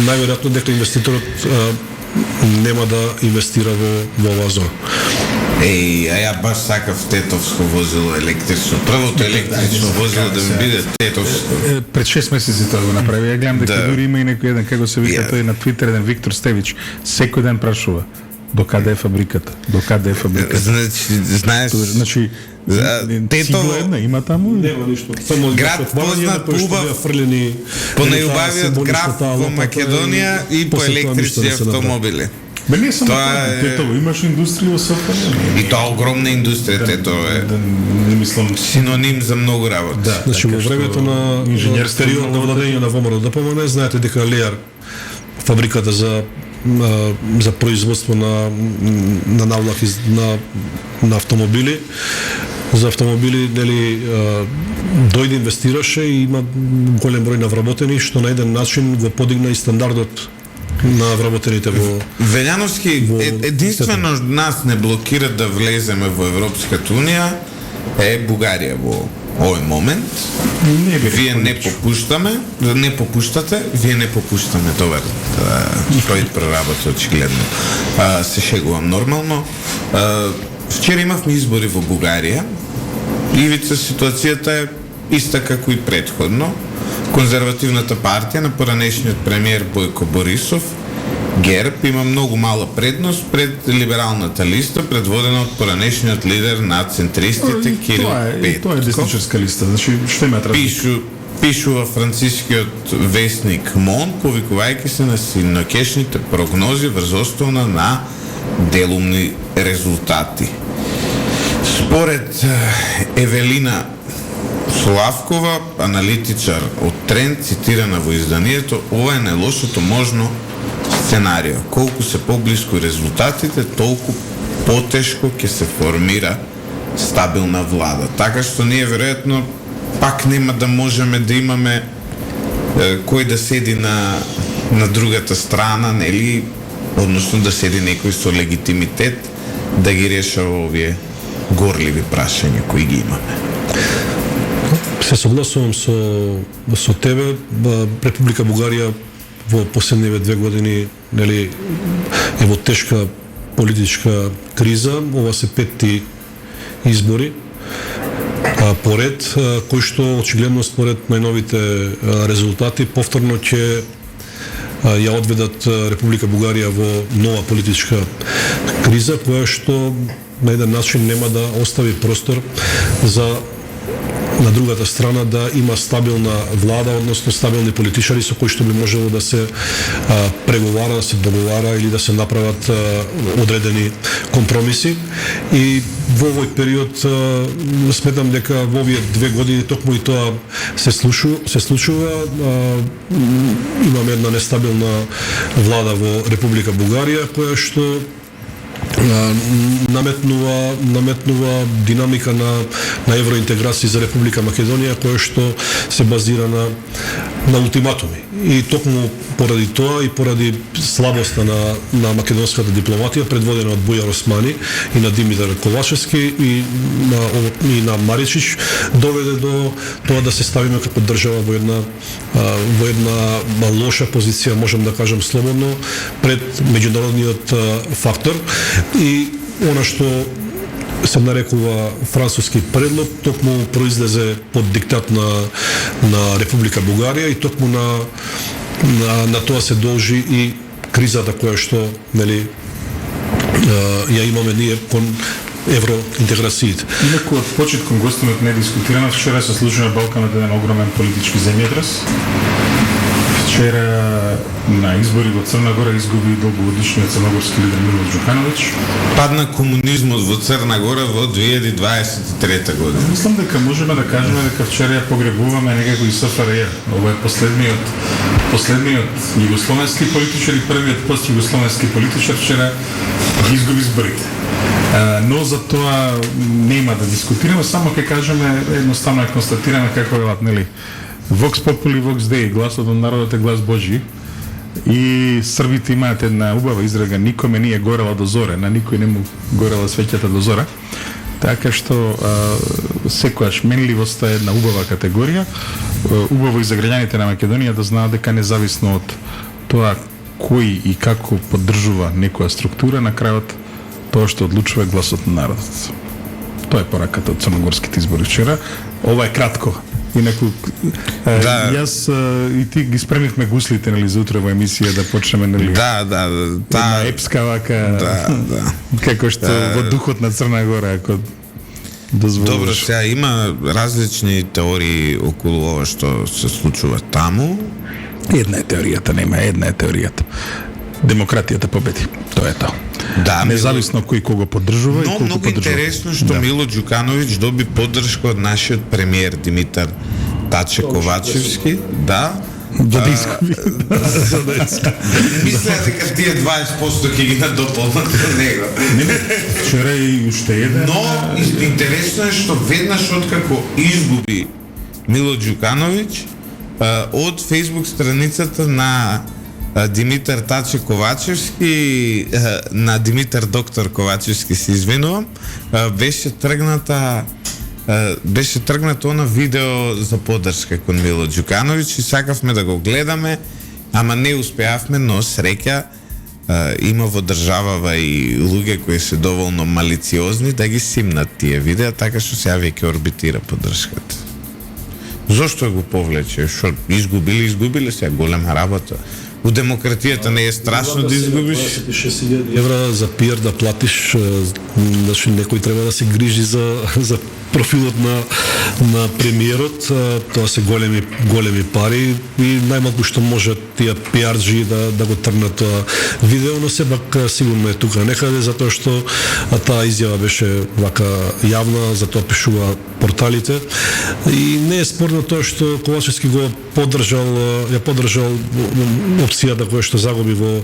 најверојатно дека инвеститорот нема да инвестира во оваа зона. Ја баш сакав тетовско возило електрично. Првото електрично возило да ми биде тетовско. Пред 6 месеци тоа го направи. Ја гледам дека дури има и некој еден, како се вика тој на Твитер, еден Виктор Стевич, секој ден прашува до каде е фабриката? До каде е фабриката? Значи, Тетово има таму? Нема ништо. Град познат, убав, по најубавиот град во Македонија и по електрични автомобили. Бе не само Тетово, имаш индустрија во Софија. И тоа огромна индустрија, Тетово е. Не мислам синоним за многу работи. Значи во времето на период на владење на ВМРО ДПМНЕ, знаете дека Леар, фабриката за производство на навлаки на автомобили, за автомобили, нели, дојде инвестираше и има голем број на вработени, што на еден начин го подигна и стандардот на вработените во Велјановски, единствено нас не блокира да влеземе во Европската Унија е Бугарија во овој момент. Вие не попуштате, вие не попуштаме, добар. Фроид проработи очигледно. Се шегувам нормално. Вчера имавме избори во Бугарија. Ивица ситуацијата е иста како и претходно. Конзервативната партија на поранешниот премиер Бојко Борисов, ГЕРБ, има многу мала предност пред либералната листа, предводена од поранешниот лидер на центристите Кирил Петков. Тоа е десничарска листа, значи што има разлика? Пишува францискиот вестник МОН, повикувајќи се на синокешните прогнози врз основа на делумни резултати. Според Евелина Славкова, аналитичар од Тренд, цитирана во изданието, ова е најлошото можно сценарио. Колку се поблиску резултатите, толку потешко ќе се формира стабилна влада. Така што ние веројатно пак нема да можеме да имаме кој да седи на другата страна, нели, односно да седи некој со легитимитет да ги решава овие горливи прашања кои ги имаме. Се согласувам со тебе. Република Бугарија во последниве 2 години, нели, е во тешка политичка криза. Ова се 5-ти избори поред, кои што очигледно според најновите резултати повторно ќе ја одведат Република Бугарија во нова политичка криза, која што на еден начин нема да остави простор за на другата страна да има стабилна влада, односно стабилни политичари со кои што би можело да се преговара, да се договара или да се направат одредени компромиси. И во овој период сметам дека во овие 2 години токму и тоа се случува. Имаме една нестабилна влада во Република Бугарија која што наметнува динамика на евроинтеграција за Република Македонија, која што се базира на ултиматуми. И токму поради тоа и поради слабоста на македонската дипломатија, предводена од Бујар Османи и на Димитар Ковачевски и на Маричич, доведе до тоа да се ставиме како држава во една лоша позиција, можам да кажам слободно, пред меѓународниот фактор. И она што се нарекува француски предлог, токму произлезе под диктат на Република Бугарија и токму на тоа се должи и кризата која што, нели, ја имаме ние кон евроинтеграциите. Инаку од почетком гостинот не дискутирано, вчера се случи на Балканот еден огромен политички земјотрес. Вчера на избори во Црна Гора изгуби долгогодишниот црногорски лидер Мило Ѓукановиќ. Падна комунизмот во Црна Гора во 2023 година. Мислам дека можеме да кажеме дека вчера ја погребуваме некако и СФРЈ. Ова е последниот југословенски политичар и првиот постјугословенски политичар вчера ги изгуби изборите. Но за тоа нема да дискутираме, само ќе кажеме, едноставно е констатираме како велат, нели, Vox Populi, Vox Dei, гласот од народот е глас Божи. И србите имаат една убава изрека, никоме не е горела до зоре, на никој не му горела свеќата до зора. Така што секојаш менливоста е една убава категорија. Убаво и за граѓаните на Македонија да знаат дека независно од тоа кој и како поддржува некоја структура, на крајот тоа што одлучува е гласот на народот. Тоа е пораката од црногорските избори вчера. Ова е кратко. Инаку, јас и ти ги спремивме гуслите, нели, за утре во емисија да почнеме, нели, една епска вака, како што во духот на Црна Гора, ако дозволиш. Добро, сега има различни теории околу ова што се случува таму. Една е теоријата, нема, една е теоријата. Демократијата победи, тоа е тоа. Да, независно кој кого поддржува и колку многу поддржува. интересно што Мило Ѓукановиќ доби поддршка од нашиот премиер Димитар Таче Ковачевски, да. За да изгуби. Мисля дека тие 20% ќе ги надополнат од него. Вчера и уште еден. Но интересно е што веднаш откако изгуби Мило Ѓукановиќ од Facebook страницата на Димитар Таче Ковачевски, на Димитар доктор Ковачевски се извинувам, беше тргнато на видео за поддршка кон Мило Ѓукановиќ и сакавме да го гледаме, ама не успеавме, но среќа има во државава и луѓе кои се доволно малициозни да ги симнат тие видеа, така што сега веќе орбитира поддршката. Зошто го повлече? Што изгубили сега голема работа. У демократијата не е страшно да изгубиш. 26.000 евра за пиар да платиш, значи некој треба да се грижи за профилот на премиерот, тоа се големи пари и најмалку што може тие пиарджи да го тргнат тоа видео, но сепак сигурно е тука некаде, затоа што таа изјава беше вака јавна, затоа пишува порталите и не е спорно тоа што Ковачевски го ја поддржал опцијата која што загуби во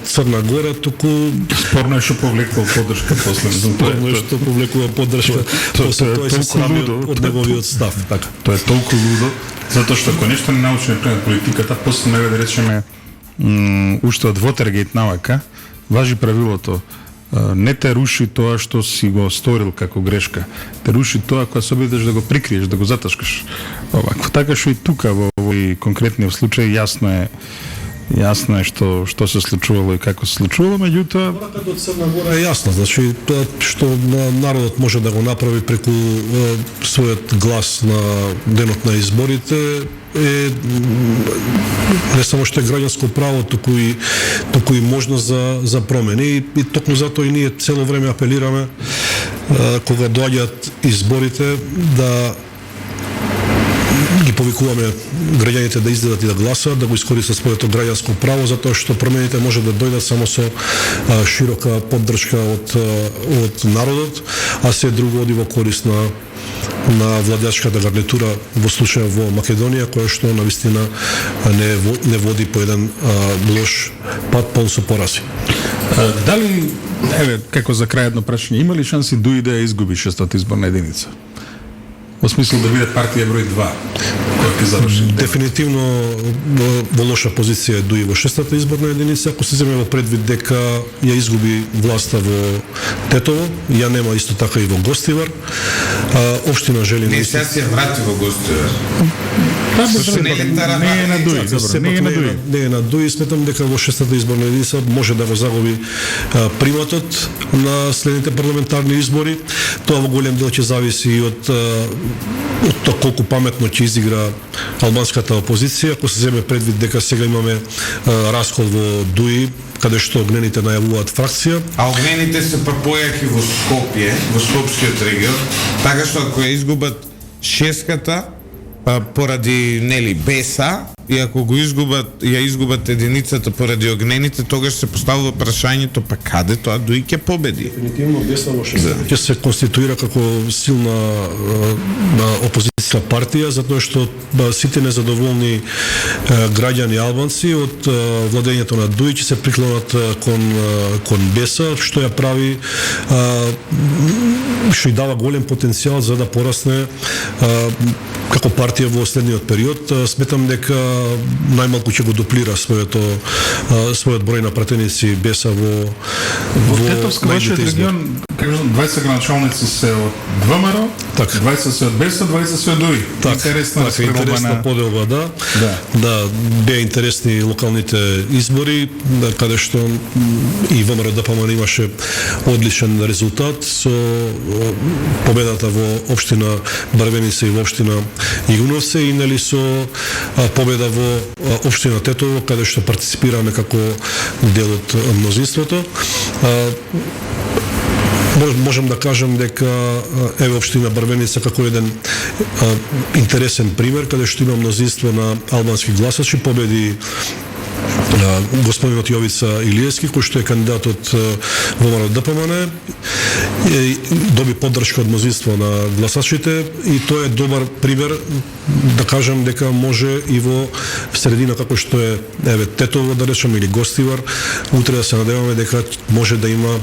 Црна Гора, туку спорно е што повлекува поддршка после. Спорно е што повлекува поддршка после тоа се срами од неговиот став, така. Тоа е толку лудо, затоа што ако нешто не научиме пред политиката, после не да речеме уште од Watergate навака, важи правилото. Не те руши тоа што си го сторил како грешка. Те руши тоа кога се обидеш да го прикриеш, да го заташкаш. Овако. Така што и тука во овој конкретниот случај јасно е што се случувало и како се случувало, меѓутоа Пораката од Црна Гора е јасна, значи тоа што народот може да го направи преку својот глас на денот на изборите е не само што е граѓанско право, туку и можност за промени и токму затоа и ние цело време апелираме кога доаѓаат изборите да ги повикуваме граѓаните да излезат и да гласаат, да го искористат своето граѓанско право, затоа што промените може да дојдат само со широка поддршка од народот, а се друго оди во корист на владеачката гарнитура, во случај во Македонија, која што навистина не води по еден лош пат, полн со порази. Дали, како за крај едно прашање, има ли шанси ДУИ да ја изгуби 6-та изборна единица? Во смисла да биде партија број 2, која ќе заврши? Дефинитивно во лоша позиција е ДУИ во 6-та изборна единица, ако се земе во предвид дека ја изгуби власта во Тетово, ја нема исто така и во Гостивар. Општина жели Не, сега се врати во Гостивар. Не е на ДУИ, добро, не е на ДУИ. Не е на ДУИ, сметам дека во 6-та изборна единица може да го загуби приматот на следните парламентарни избори. Тоа во голем дел ќе зависи и од тоа колку паметно ќе изигра албанската опозиција, ако се земе предвид дека сега имаме раскол во ДУИ, каде што огнените најавуваат фракција. А огнените се па појаки во Скопје, во Скопскиот регион, така што ако ја изгубат шеската поради БЕСА, и ако ја изгубат единицата поради огнените, тогаш се поставува прашањето па каде тоа ДУИ ќе победи? Дефинитивно БЕСА во 6 ќе се конституира како силна опозицијска партија, затоа што сите незадоволни граѓани албанци од владењето на ДУИ ќе се приклонат кон БЕСА, што ја прави што ја дава голем потенцијал за да порасне како партија во следниот период. Сметам дека најмалку ќе го дуплира својот број на пратеници БЕСА во Тетовска вашиот регион, кажам, 20 граначалници се од ВМРО, 20 се од БЕСА, 20 се од ДУИ. Интересна поделба, да. Да, беа интересни локалните избори, каде што и ВМРО ДПМН имаше одличен резултат со победата во општина Барвеница и во општина Игуновце и нели со победа во општина Тетово, каде што партиципираме како дел од мнозинството. Можам да кажам дека еве општина Барвеница како еден интересен пример, каде што има мнозинство на албански гласачи, победи господинот Јовица Илиевски, кој што е кандидат од ВМРО ДПМН, доби поддршка од мнозинство на гласачите и тоа е добар пример да кажам дека може и во средина како што е Тетово, да речем, или Гостивар, утре да се надеваме дека може да има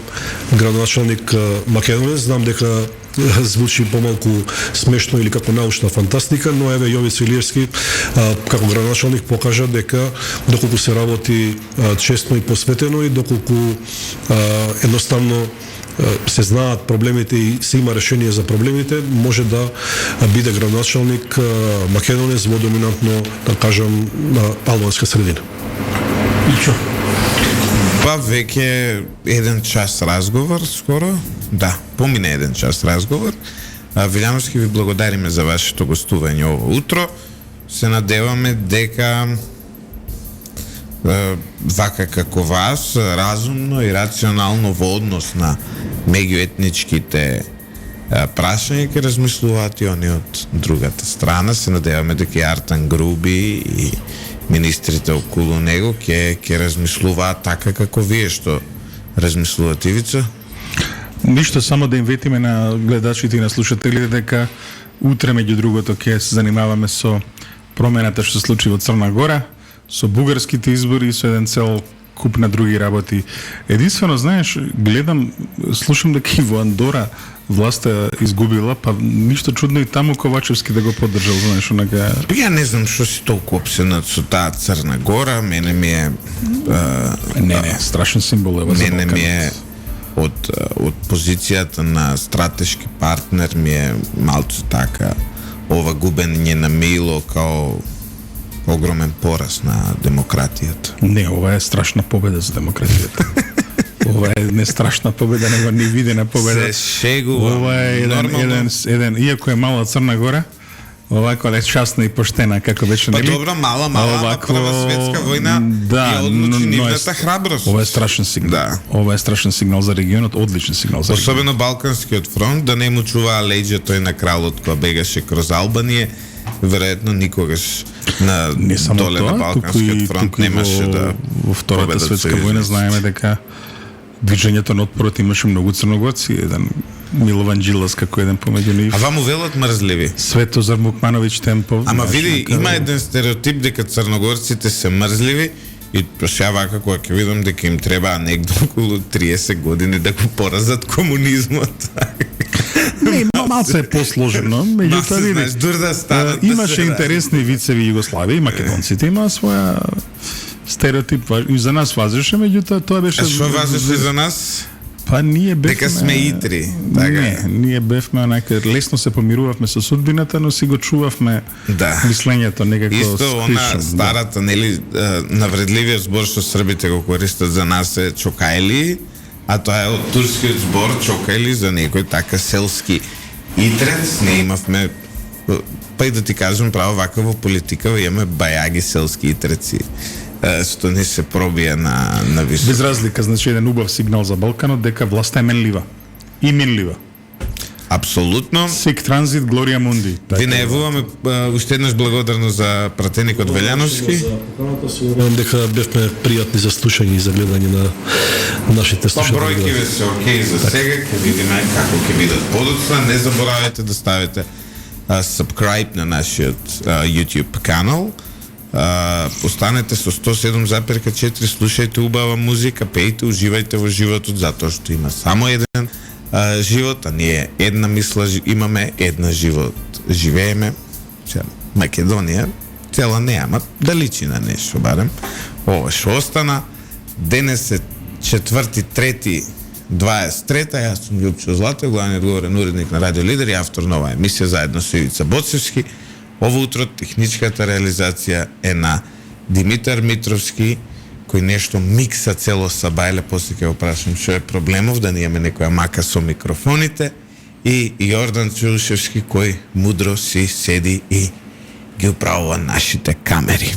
градоначалник македонец. Знам дека звучи помалку смешно или како научна фантастика, но еве Јовица Илиевски како градоначалник покажа дека доколку се работи честно и посветено и доколку едноставно се знаат проблемите и се има решение за проблемите, може да биде градоначалник македонец во доминантно, да кажам, албанска средина. Ичо. Па веќе 1 час разговор скоро. Да, помине 1 час разговор. Вилјановски, ви благодариме за вашето гостување ово утро. Се надеваме дека вака како вас, разумно и рационално во однос на меѓуетничките прашања ќе размислуваат и они од другата страна. Се надеваме дека и Артан Груби и министрите околу него ќе размислуваат така како вие што размислувате, Ивица. Ништо, само да им ветиме на гледачите и на слушателите дека утре меѓу другото ќе се занимаваме со промената што се случи во Црна Гора, со бугарските избори и со еден цел куп на други работи. Единствено, знаеш, слушам дека и во Андора власта изгубила, па ништо чудно и таму Ковачевски да го поддржал, знаеш, онака... Ја не знам што си толку опсенат со таа Црна Гора, мене ми е... Не, страшен символ е за мене ми е од позицијата на стратешки партнер ми е малку така ова губење на Мило као огромен пораз на демократијата. Не, ова е страшна победа за демократијата. Ова е не страшна победа, него не видена победа. Се шегува. Ова е еден, иако е мала Црна Гора, овако е частна и поштена, како беше, Па нели? добро, мала, на Прва светска војна ја одлучи нивната храброст. Ова е страшен сигнал. Да. Ова е страшен сигнал за регионот, одличен сигнал за регионот. Особено Балканскиот фронт, да не му чуваа леѓа тој на кралот кога бегаше кроз Албанија, веројатно никогаш на доле на Балканскиот фронт немаше да во Втората светска војна знаеме дека движењето на отпорот имаше многу црногорци, еден Милован Джилас како еден помеѓу нив. А ваму велат мрзливи? Светозар Мукмановиќ Темпов. Ама види, има еден стереотип дека црногорците се мрзливи и сега вака кога ќе видам дека им треба негде околу 30 години да го поразат комунизмот. Не, малце е посложено, меѓутоа види. Дур да станат. Имаше интересни вицеви Југославија и македонците имаа своја стереотип и за нас важеше, меѓутоа тоа беше... А што важеше за нас? Па ние бевме... Дека сме итри, така? Не, ние бевме онака, лесно се помирувавме со судбината, но си го чувавме мислењето некако исто скришен. Она старата, нели, навредливиот збор што србите го користат за нас е чокајли, а тоа е од турскиот збор чокајли за некој така селски итрец. Не имавме, па и да ти кажам право, вака во политика имаме бајаги селски итреци, што не се пробија на високо. Без разлика, значи еден убав сигнал за Балканот дека власта е менлива. И минлива. Апсолутно. Сик транзит, Глорија Мунди. Ви најавуваме уште еднаш благодарно за пратеникот Велјановски. Сигурам дека бевме пријатни за слушање и за гледање на нашите слушатели. Па бројкиве се окей за сега, ќе видиме како ќе бидат подоцна. Не заборавајте да ставите subscribe на нашиот YouTube канал. Останете со 107,4, слушајте убава музика, пејте, уживајте во животот, затоа што има само еден живот, а ние една мисла имаме, една живот живееме. Македонија цела не, ама да личи на нешто барем. Ова што остана. Денес е 4.3.23, јас сум Љупчо Златев, главниот говорен уредник на Радио Лидер и автор на оваа емисија заедно со Ивица Боцевски. Ово утро техничката реализација е на Димитар Митровски, кој нешто микса цело сабајле, после ќе го прашам што е проблемов, да не имаме некоја мака со микрофоните, и Јордан Чулшевски кој мудро си седи и ги управува нашите камери.